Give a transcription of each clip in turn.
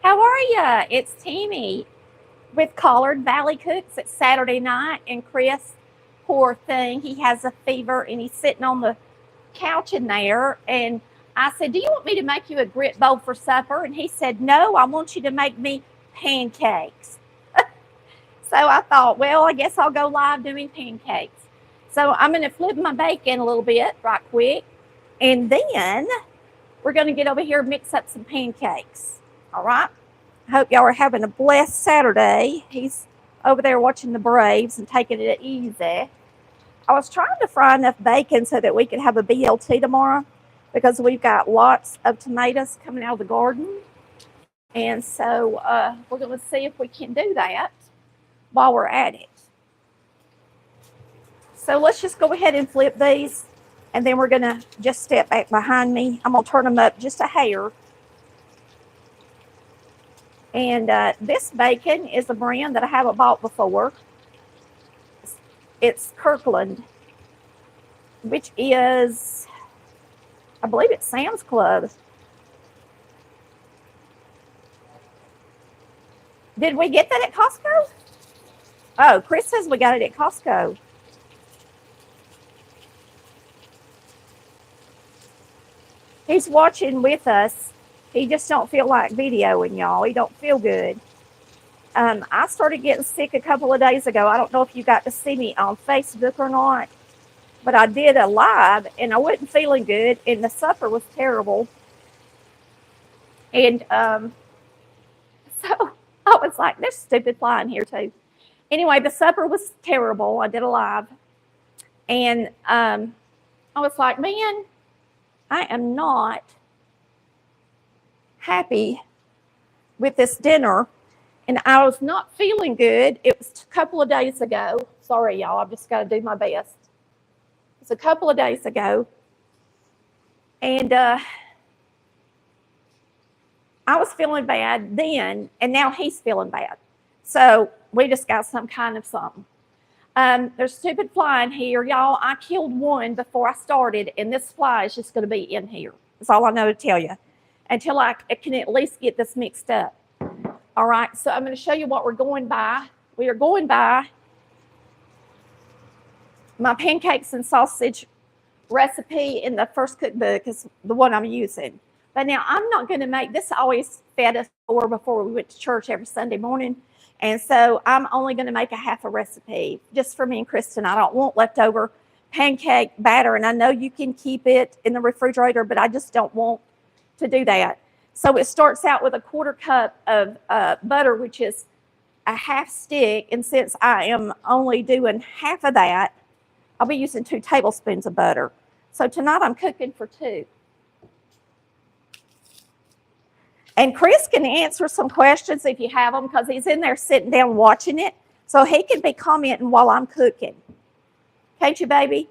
How are ya? It's Tammy with Collard Valley Cooks. It's Saturday night, and Chris, poor thing, he has a fever and he's sitting on the couch in there. And I said, "Do you want me to make you a grit bowl for supper?" And he said, "No, I want you to make me pancakes." So I thought, well, I guess I'll go live doing pancakes. So I'm going to flip my bacon a little bit right quick, and then we're going to get over here and mix up some pancakes. All right? I hope y'all are having a blessed Saturday. He's over there watching the Braves and taking it easy. I was trying to fry enough bacon so that we could have a BLT tomorrow because we've got lots of tomatoes coming out of the garden. And so we're going to see if we can do that while we're at it. So let's just go ahead and flip these, and then we're going to just step back behind me. I'm going to turn them up just a hair. And this bacon is a brand that I haven't bought before. It's Kirkland, which is, I believe it's Sam's Club. Did we get that at Costco? Oh, Chris says we got it at Costco. He's watching with us. He just don't feel like videoing, y'all. He don't feel good. I started getting sick a couple of days ago. I don't know if you got to see me on Facebook or not, but I did a live, and I wasn't feeling good, and the supper was terrible. And so I was like, there's stupid fly in here too. Anyway, the supper was terrible. I did a live, and I was like, man, I am not happy with this dinner, and I was not feeling good. It was a couple of days ago. Sorry, y'all. I've just got to do my best. It's a couple of days ago, and I was feeling bad then, and now he's feeling bad. So we just got some kind of something. There's stupid fly in here, y'all. I killed one before I started, and this fly is just going to be in here. That's all I know to tell you, until I can at least get this mixed up. All right, so I'm going to show you what we're going by. We are going by my pancakes and sausage recipe in the first cookbook is the one I'm using. But now I'm not going to make this. Always fed us before we went to church every Sunday morning. And so I'm only going to make a half a recipe just for me and Kristen. I don't want leftover pancake batter. And I know you can keep it in the refrigerator, but I just don't want to do that. So it starts out with a 1/4 cup of butter, which is a half stick. And since I am only doing half of that, I'll be using 2 tablespoons of butter. So tonight I'm cooking for 2. And Chris can answer some questions if you have them, because he's in there sitting down watching it. So he can be commenting while I'm cooking. Can't you, baby?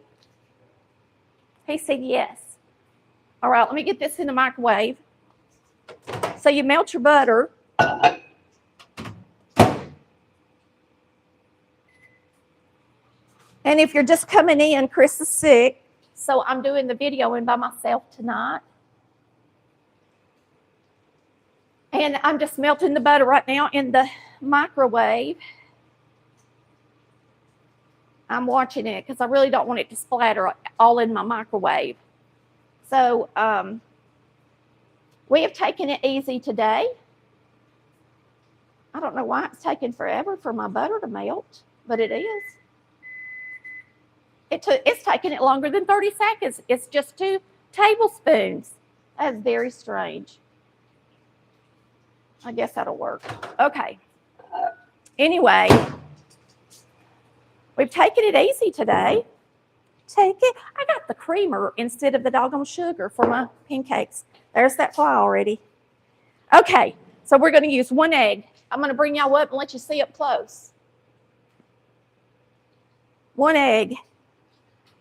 He said yes. All right, let me get this in the microwave. So you melt your butter. And if you're just coming in, Chris is sick, so I'm doing the videoing by myself tonight. And I'm just melting the butter right now in the microwave. I'm watching it because I really don't want it to splatter all in my microwave. So we have taken it easy today. I don't know why it's taking forever for my butter to melt, but it is. It's taking it longer than 30 seconds. It's just 2 tablespoons. That's very strange. I guess that'll work. Okay. Anyway, we've taken it easy today. Take it. I got the creamer instead of the doggone sugar for my pancakes. There's that fly already. Okay, so we're going to use 1 egg. I'm going to bring y'all up and let you see up close. 1 egg.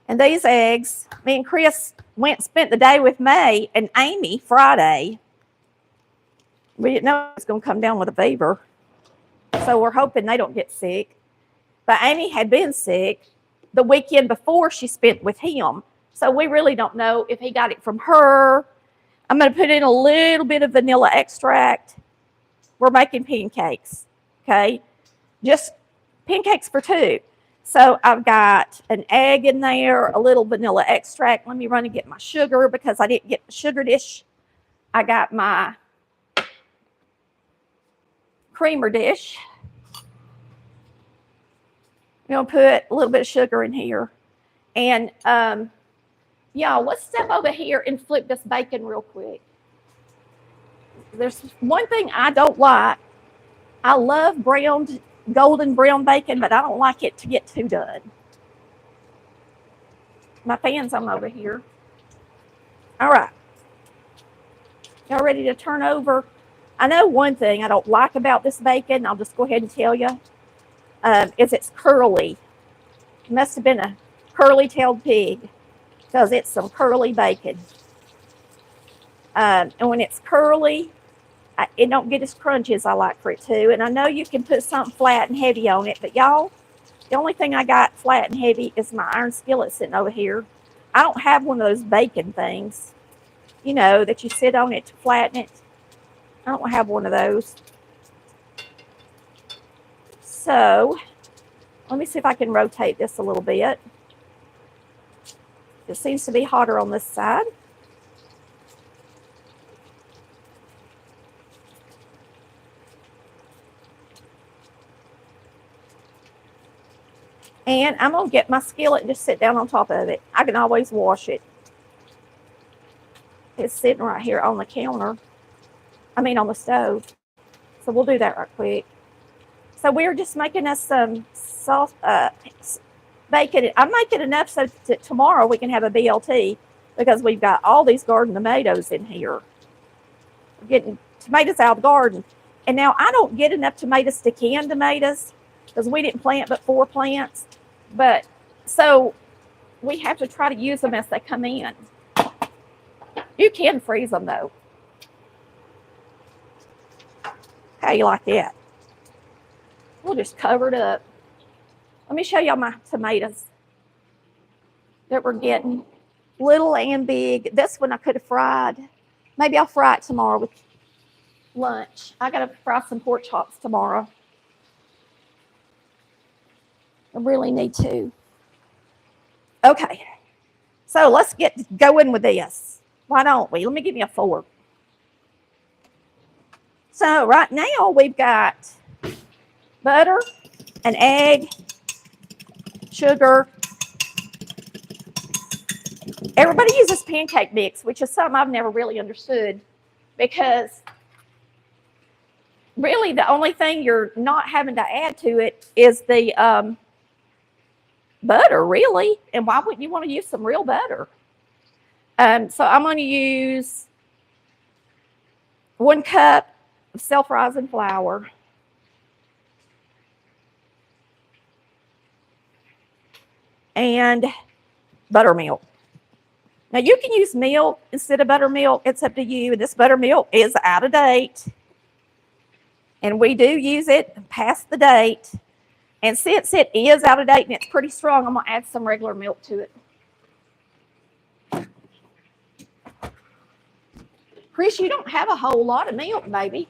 And these eggs, me and Chris went and spent the day with May and Amy Friday. We didn't know it was going to come down with a fever. So we're hoping they don't get sick. But Amy had been sick the weekend before she spent with him. So we really don't know if he got it from her. I'm going to put in a little bit of vanilla extract. we're making pancakes, okay? Just pancakes for 2. So I've got an egg in there, a little vanilla extract. Let me run and get my sugar because I didn't get the sugar dish. I got my creamer dish. I'm going to put a little bit of sugar in here. And y'all, let's step over here and flip this bacon real quick. There's one thing I don't like. I love golden brown bacon, but I don't like it to get too done. My pan's on over here. All right. Y'all ready to turn over? I know one thing I don't like about this bacon, I'll just go ahead and tell you, is it's curly. It must have been a curly-tailed pig because it's some curly bacon. And when it's curly, it don't get as crunchy as I like for it to. And I know you can put something flat and heavy on it, but y'all, the only thing I got flat and heavy is my iron skillet sitting over here. I don't have one of those bacon things, you know, that you sit on it to flatten it. I don't have one of those. So let me see if I can rotate this a little bit. It seems to be hotter on this side. And I'm going to get my skillet and just sit down on top of it. I can always wash it. It's sitting right here on the counter. I mean on the stove. So we'll do that right quick. So we're just making us some soft bacon. I'm making enough so that tomorrow we can have a BLT because we've got all these garden tomatoes in here. We're getting tomatoes out of the garden. And now I don't get enough tomatoes to can tomatoes because we didn't plant but 4 plants. But so we have to try to use them as they come in. You can freeze them though. How you like that? We'll just cover it up. Let me show y'all my tomatoes that we're getting. Little and big. This one I could have fried. Maybe I'll fry it tomorrow with lunch. I got to fry some pork chops tomorrow. I really need to. Okay. So let's get going with this. Why don't we? Let me give you a fork. So right now we've got butter, an egg, sugar. Everybody uses pancake mix, which is something I've never really understood because really the only thing you're not having to add to it is the butter, really. And why wouldn't you want to use some real butter? So I'm going to use 1 cup of self-rising flour. And buttermilk. Now you can use milk instead of buttermilk. It's up to you. And this buttermilk is out of date. And we do use it past the date. And since it is out of date and it's pretty strong, I'm going to add some regular milk to it. Chris, you don't have a whole lot of milk, baby,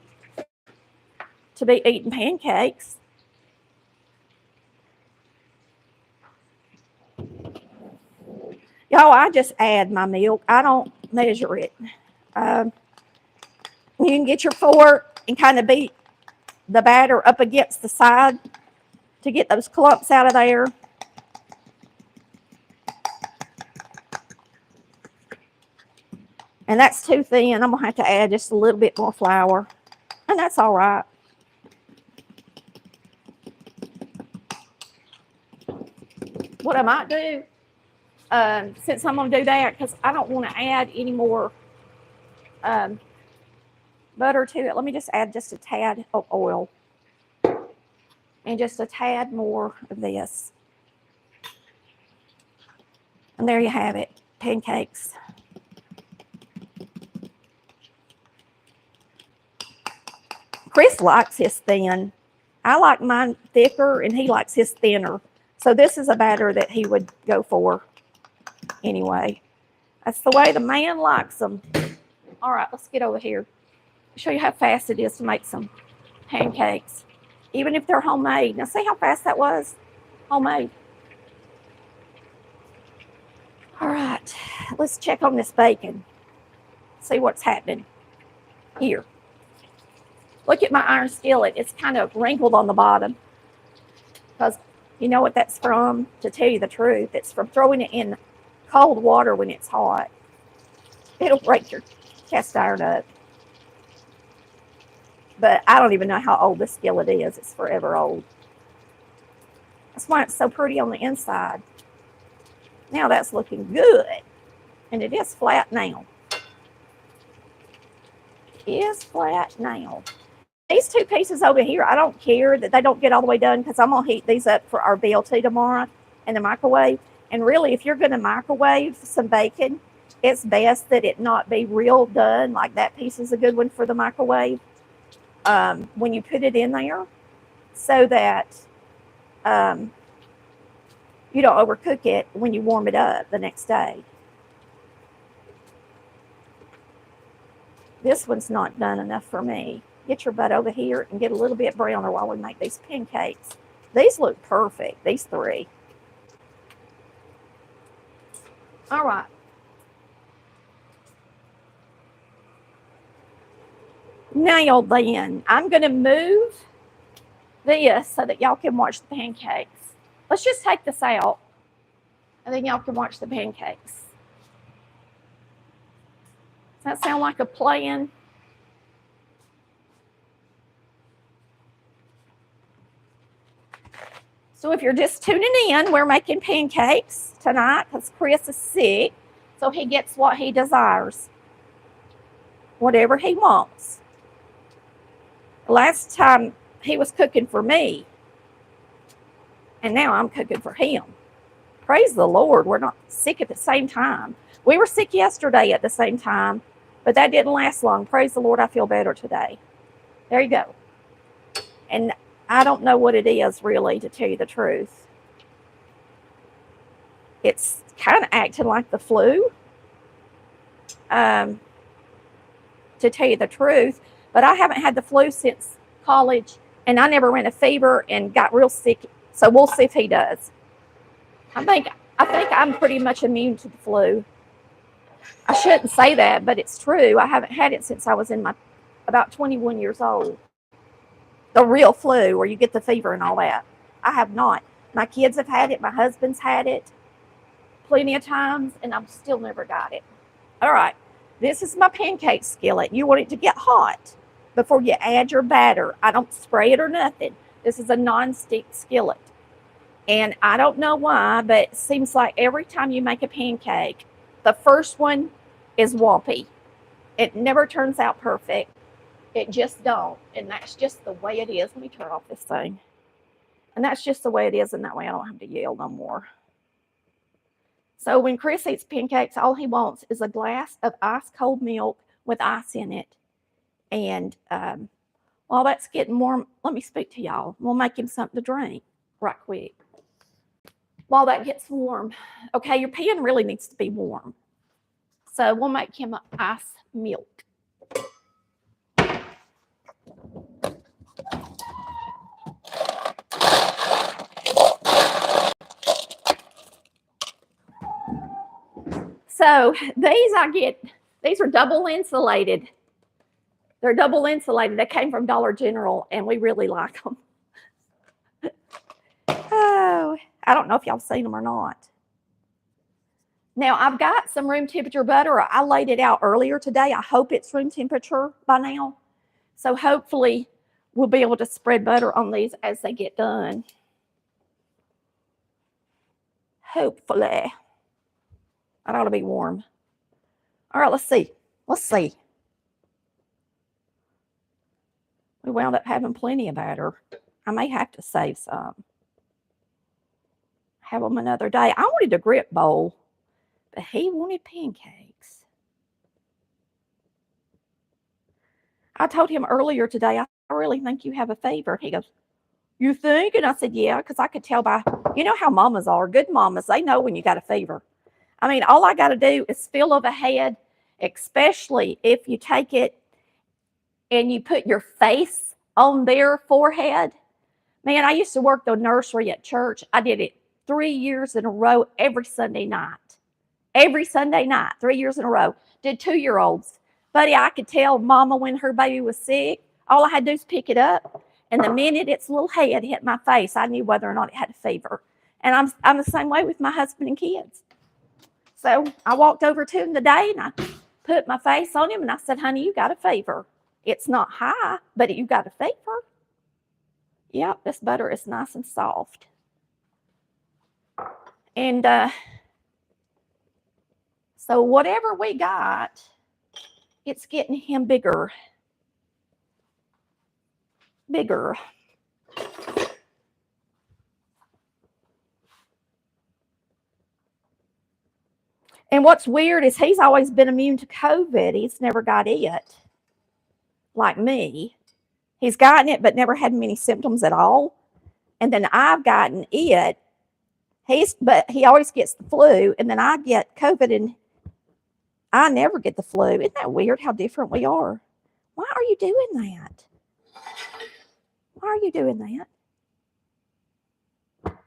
to be eating pancakes. Y'all, I just add my milk. I don't measure it. You can get your fork and kind of beat the batter up against the side to get those clumps out of there. And that's too thin. I'm going to have to add just a little bit more flour. And that's all right. What I might do, since I'm going to do that, because I don't want to add any more butter to it, let me just add just a tad of oil. And just a tad more of this. And there you have it, pancakes. Chris likes his thin. I like mine thicker, and he likes his thinner. So this is a batter that he would go for anyway. That's the way the man likes them. All right, let's get over here. Show you how fast it is to make some pancakes, even if they're homemade. Now see how fast that was? Homemade. All right, let's check on this bacon. See what's happening here. Look at my iron skillet. It's kind of wrinkled on the bottom because you know what that's from? To tell you the truth, it's from throwing it in cold water when it's hot. It'll break your cast iron up. But I don't even know how old this skillet is. It's forever old. That's why it's so pretty on the inside. Now that's looking good. And it is flat now. It is flat now. These two pieces over here, I don't care that they don't get all the way done because I'm going to heat these up for our BLT tomorrow in the microwave. And really, if you're going to microwave some bacon, it's best that it not be real done. Like that piece is a good one for the microwave. When you put it in there so that you don't overcook it when you warm it up the next day. This one's not done enough for me. Get your butt over here and get a little bit browner while we make these pancakes. These look perfect, these three. All right. Now then, I'm going to move this so that y'all can watch the pancakes. Let's just take this out, and then y'all can watch the pancakes. Does that sound like a plan? So if you're just tuning in, we're making pancakes tonight because Chris is sick, so he gets what he desires, whatever he wants. Last time he was cooking for me, and now I'm cooking for him. Praise the Lord, we're not sick at the same time. We were sick yesterday at the same time, but that didn't last long. Praise the Lord, I feel better today. There you go. And I don't know what it is really, to tell you the truth. It's kind of acting like the flu, to tell you the truth. But I haven't had the flu since college, and I never ran a fever and got real sick. So we'll see if he does. I think I'm pretty much immune to the flu. I shouldn't say that, but it's true. I haven't had it since I was in about 21 years old. The real flu, where you get the fever and all that. I have not. My kids have had it. My husband's had it plenty of times, and I've still never got it. All right. This is my pancake skillet. You want it to get hot before you add your batter. I don't spray it or nothing. This is a non-stick skillet. And I don't know why, but it seems like every time you make a pancake, the first one is wompy. It never turns out perfect. It just don't. And that's just the way it is. Let me turn off this thing. And that's just the way it is. And that way I don't have to yell no more. So when Chris eats pancakes, all he wants is a glass of ice cold milk with ice in it. And while that's getting warm, let me speak to y'all. We'll make him something to drink right quick. While that gets warm. Okay, your pan really needs to be warm. So we'll make him ice milk. So these are double insulated. They're double insulated. They came from Dollar General, and we really like them. Oh, I don't know if y'all seen them or not. Now, I've got some room temperature butter. I laid it out earlier today. I hope it's room temperature by now. So hopefully we'll be able to spread butter on these as they get done. Hopefully. That ought to be warm. All right, let's see. Let's see. We wound up having plenty of batter. I may have to save some. Have them another day. I wanted a grip bowl, but he wanted pancakes. I told him earlier today, I really think you have a fever. He goes, you think? And I said, yeah, because I could tell by, you know how mamas are. Good mamas, they know when you got a fever. I mean, all I got to do is feel of a head, especially if you take it and you put your face on their forehead. Man, I used to work the nursery at church. I did it 3 years in a row every Sunday night. Every Sunday night, 3 years in a row. Did 2-year-olds. Buddy, I could tell Mama when her baby was sick. All I had to do was pick it up. And the minute its little head hit my face, I knew whether or not it had a fever. And I'm the same way with my husband and kids. So I walked over to him today and I put my face on him and I said, honey, you got a fever. It's not high, but you got a fever. Yep, this butter is nice and soft. And so whatever we got, it's getting him bigger. Bigger. And what's weird is he's always been immune to COVID. He's never got it, like me. He's gotten it, but never had many symptoms at all. And then I've gotten it. But he always gets the flu, and then I get COVID, and I never get the flu. Isn't that weird how different we are? Why are you doing that? Why are you doing that?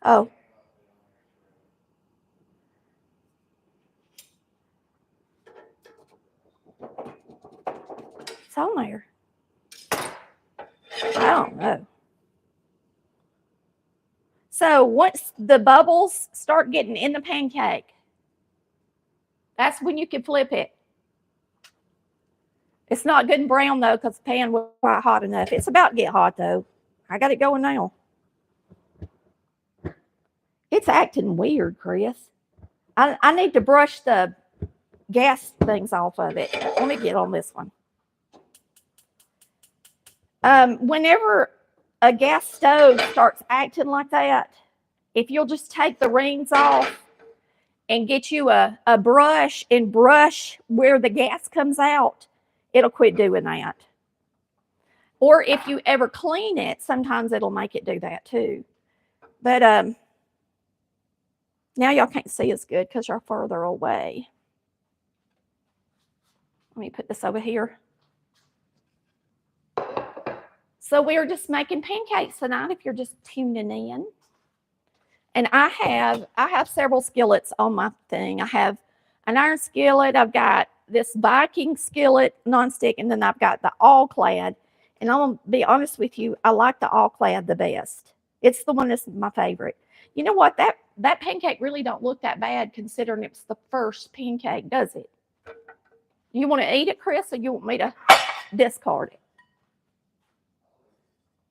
Oh. It's on there. I don't know. So once the bubbles start getting in the pancake, that's when you can flip it. It's not good and brown though, because the pan was quite hot enough. It's about to get hot though. I got it going now. It's acting weird, Chris. I need to brush the gas things off of it. Let me get on this one. Whenever a gas stove starts acting like that, if you'll just take the rings off and get you a brush and brush where the gas comes out, it'll quit doing that. Or if you ever clean it, sometimes it'll make it do that too. But now y'all can't see as good because you're further away. Let me put this over here. So we're just making pancakes tonight if you're just tuning in. And I have several skillets on my thing. I have an iron skillet. I've got this Viking skillet nonstick, and then I've got the all-clad. And I'm going to be honest with you, I like the all-clad the best. It's the one that's my favorite. You know what? That pancake really don't look that bad considering it's the first pancake, does it? You want to eat it, Chris, or you want me to discard it?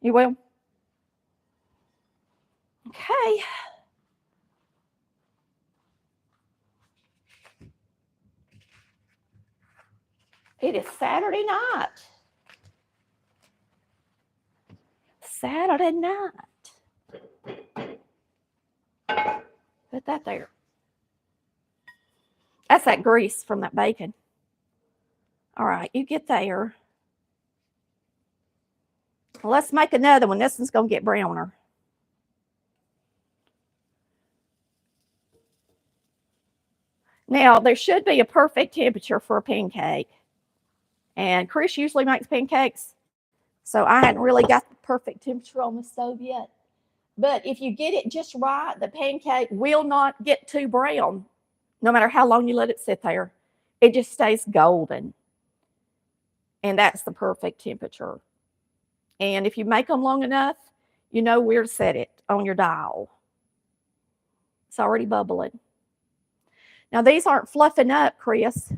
You will? Okay. It is Saturday night. Saturday night. Put that there. That's that grease from that bacon. All right, you get there. Let's make another one. This one's going to get browner. Now, there should be a perfect temperature for a pancake. And Chris usually makes pancakes, so I hadn't really got the perfect temperature on the stove yet. But if you get it just right, the pancake will not get too brown, no matter how long you let it sit there. It just stays golden. And that's the perfect temperature. And if you make them long enough, you know where to set it on your dial. It's already bubbling. Now, these aren't fluffing up, Chris.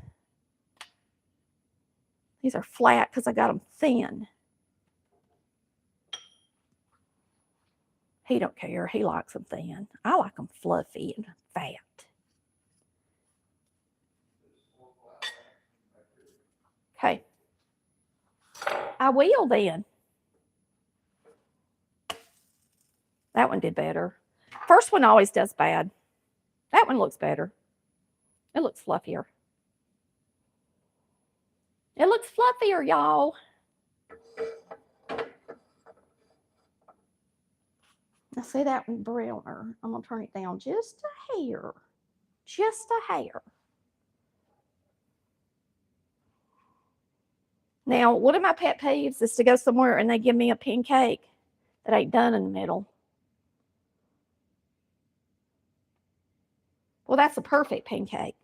These are flat because I got them thin. He don't care. He likes them thin. I like them fluffy and fat. Okay. I will then. That one did better. First one always does bad. That one looks better. It looks fluffier. It looks fluffier, y'all. I see that one browner. I'm going to turn it down just a hair. Just a hair. Now, one of my pet peeves is to go somewhere and they give me a pancake that ain't done in the middle. Well, that's a perfect pancake.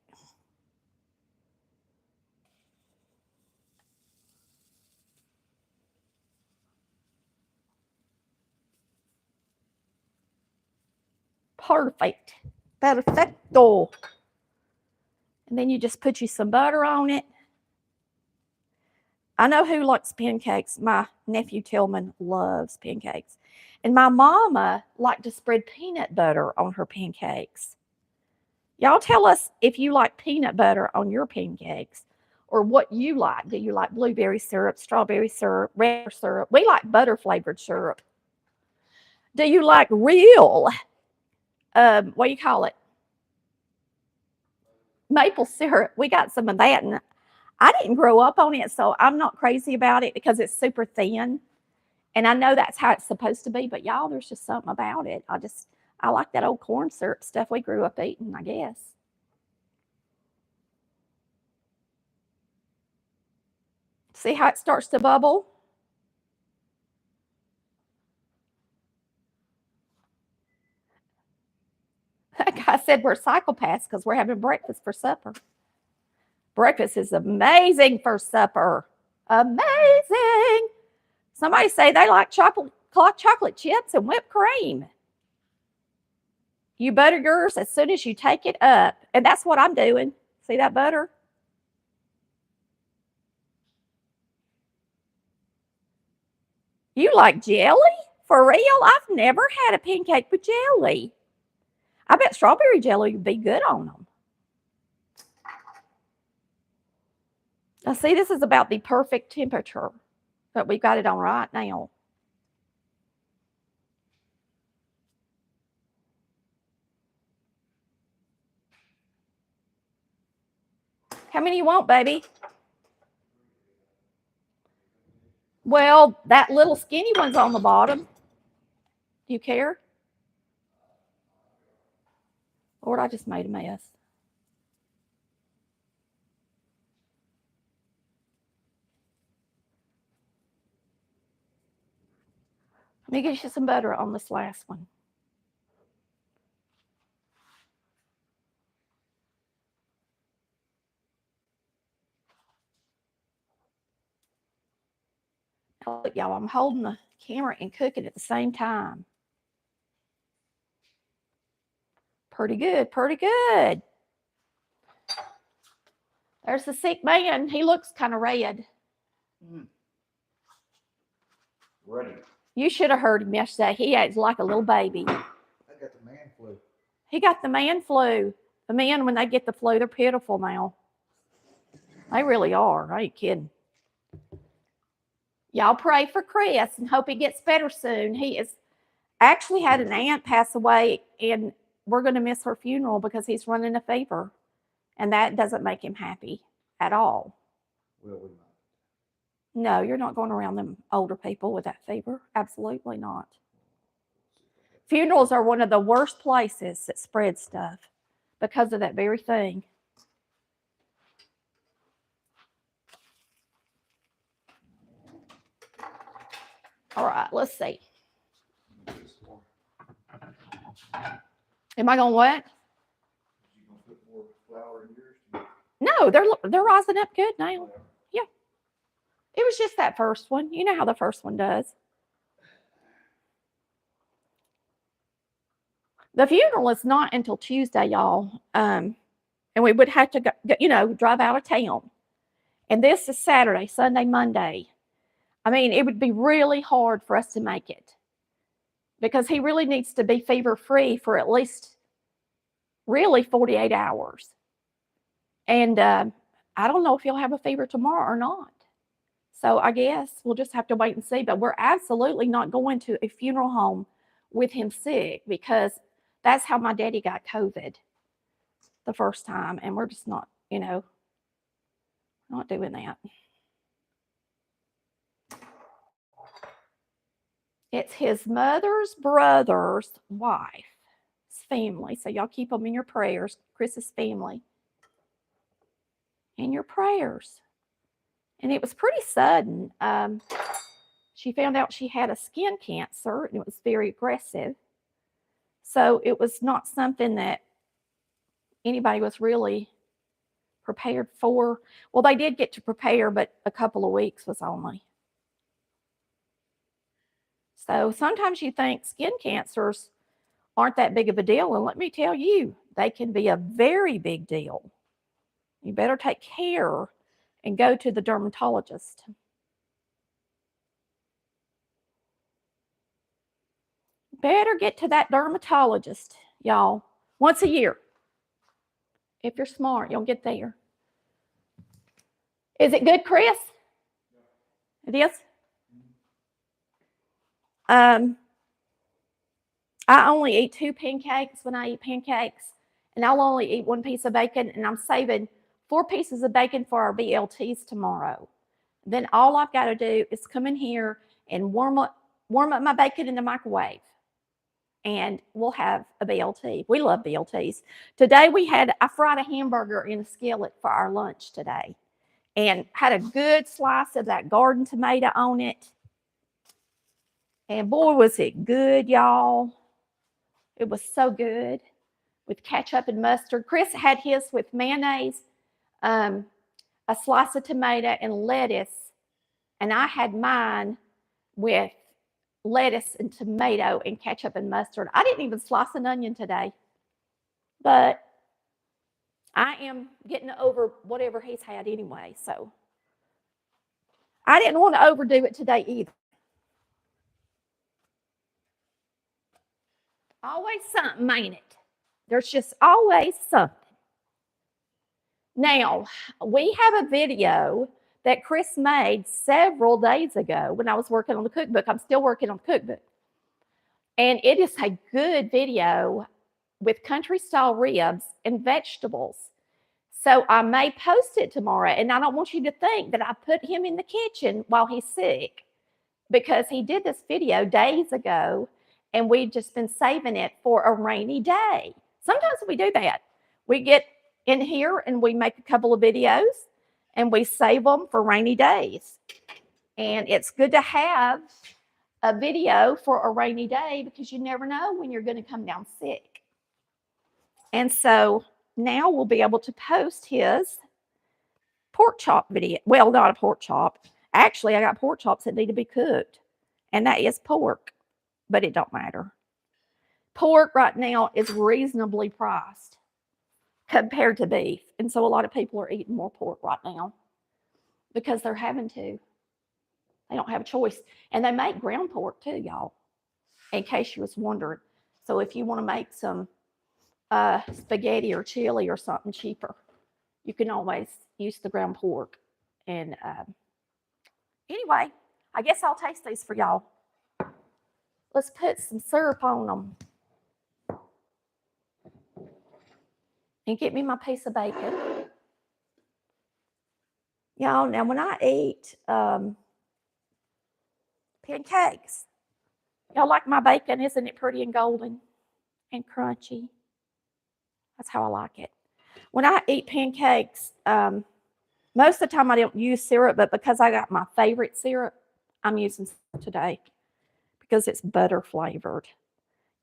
Perfect. Perfecto. And then you just put you some butter on it. I know who likes pancakes. My nephew Tillman loves pancakes. And my mama liked to spread peanut butter on her pancakes. Y'all tell us if you like peanut butter on your pancakes or what you like. Do you like blueberry syrup, strawberry syrup, red syrup? We like butter flavored syrup. Do you like real, what do you call it? Maple syrup. We got some of that. And I didn't grow up on it, so I'm not crazy about it because it's super thin. And I know that's how it's supposed to be, but y'all, there's just something about it. I like that old corn syrup stuff we grew up eating, I guess. See how it starts to bubble? That guy said we're psychopaths because we're having breakfast for supper. Breakfast is amazing for supper. Amazing. Somebody say they like chocolate chips and whipped cream. You butter yours as soon as you take it up. And that's what I'm doing. See that butter? You like jelly? For real? I've never had a pancake with jelly. I bet strawberry jelly would be good on them. Now, see, this is about the perfect temperature, but we've got it on right now. How many you want, baby? Well, that little skinny one's on the bottom. Do you care? Lord, I just made a mess. Let me get you some butter on this last one. Look, y'all, I'm holding the camera and cooking at the same time. Pretty good, pretty good. There's the sick man. He looks kind of red. Ready. You should have heard him yesterday. He acts like a little baby. I got the man flu. He got the man flu. The men, when they get the flu, they're pitiful now. They really are. I ain't kidding. Y'all pray for Chris and hope he gets better soon. He has actually had an aunt pass away, and we're going to miss her funeral because he's running a fever. And that doesn't make him happy at all. Will we not? No, you're not going around them older people with that fever. Absolutely not. Funerals are one of the worst places that spread stuff because of that very thing. All right, let's see. Am I going to what? You gonna put more flour in yours? No, they're rising up good now. Yeah. It was just that first one. You know how the first one does. The funeral is not until Tuesday, y'all. And we would have to go, drive out of town. And this is Saturday, Sunday, Monday. I mean, it would be really hard for us to make it because he really needs to be fever-free for at least really 48 hours. And I don't know if he'll have a fever tomorrow or not. So I guess we'll just have to wait and see. But we're absolutely not going to a funeral home with him sick because that's how my daddy got COVID the first time. And we're just not, not doing that. It's his mother's brother's wife's family. So y'all keep them in your prayers. Chris's family. In your prayers. And it was pretty sudden. She found out she had a skin cancer, and it was very aggressive. So it was not something that anybody was really prepared for. Well, they did get to prepare, but a couple of weeks was only. So sometimes you think skin cancers aren't that big of a deal, and let me tell you, they can be a very big deal. You better take care and go to the dermatologist. Better get to that dermatologist, y'all, once a year. If you're smart, you'll get there. Is it good, Chris? It is? I only eat 2 pancakes when I eat pancakes, and I'll only eat 1 piece of bacon, and I'm saving 4 pieces of bacon for our BLTs tomorrow. Then all I've got to do is come in here and warm up my bacon in the microwave, and we'll have a BLT. We love BLTs. Today I fried a hamburger in a skillet for our lunch today, and had a good slice of that garden tomato on it. And boy, was it good, y'all. It was so good with ketchup and mustard. Chris had his with mayonnaise, a slice of tomato, and lettuce. And I had mine with lettuce and tomato and ketchup and mustard. I didn't even slice an onion today. But I am getting over whatever he's had anyway. So I didn't want to overdo it today either. Always something, ain't it? There's just always something. Now, we have a video that Chris made several days ago when I was working on the cookbook. I'm still working on the cookbook. And it is a good video with country-style ribs and vegetables. So I may post it tomorrow. And I don't want you to think that I put him in the kitchen while he's sick, because he did this video days ago, and we've just been saving it for a rainy day. Sometimes we do that. We get in here and we make a couple of videos and we save them for rainy days. And it's good to have a video for a rainy day, because you never know when you're going to come down sick. And so now we'll be able to post his pork chop video. Well, not a pork chop. Actually, I got pork chops that need to be cooked, and that is pork. But it don't matter. Pork right now is reasonably priced compared to beef. And so a lot of people are eating more pork right now because they're having to. They don't have a choice. And they make ground pork too, y'all, in case you was wondering. So if you want to make some spaghetti or chili or something cheaper, you can always use the ground pork. And anyway, I guess I'll taste these for y'all. Let's put some syrup on them. And get me my piece of bacon. Y'all, now when I eat pancakes, y'all like my bacon? Isn't it pretty and golden and crunchy? That's how I like it. When I eat pancakes, most of the time I don't use syrup, but because I got my favorite syrup, I'm using today. Because it's butter flavored.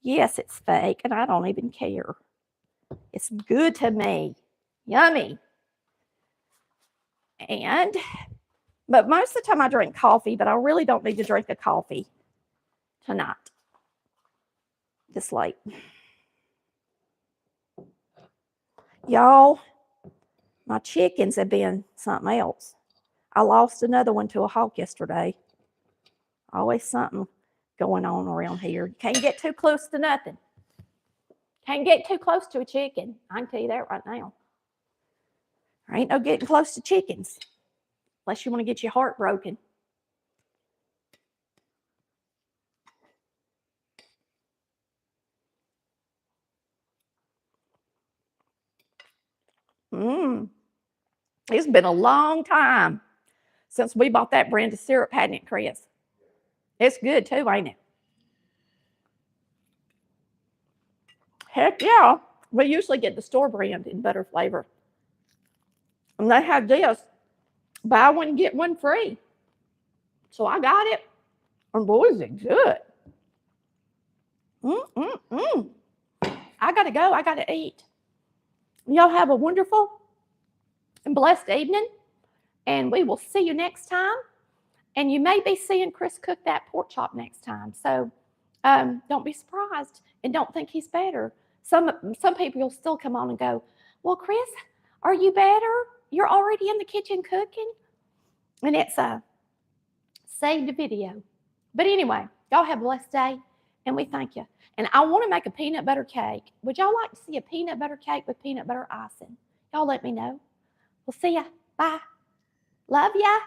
Yes, it's fake, and I don't even care. It's good to me. Yummy. But most of the time I drink coffee, but I really don't need to drink a coffee tonight. This late. Y'all, my chickens have been something else. I lost another one to a hawk yesterday. Always something going on around here. You can't get too close to nothing. Can't get too close to a chicken. I can tell you that right now. There ain't no getting close to chickens unless you want to get your heart broken. It's been a long time since we bought that brand of syrup, hadn't it, Chris? It's good too, ain't it? Heck yeah. We usually get the store brand in butter flavor. And they have this buy one, get one free. So I got it. And boys, it's good. I got to go. I got to eat. Y'all have a wonderful and blessed evening. And we will see you next time. And you may be seeing Chris cook that pork chop next time. So don't be surprised and don't think he's better. Some people will still come on and go, well, Chris, are you better? You're already in the kitchen cooking. And it's a saved video. But anyway, y'all have a blessed day, and we thank you. And I want to make a peanut butter cake. Would y'all like to see a peanut butter cake with peanut butter icing? Y'all let me know. We'll see ya. Bye. Love ya.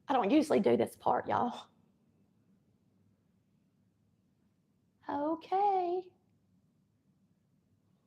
I don't usually do this part, y'all. Okay.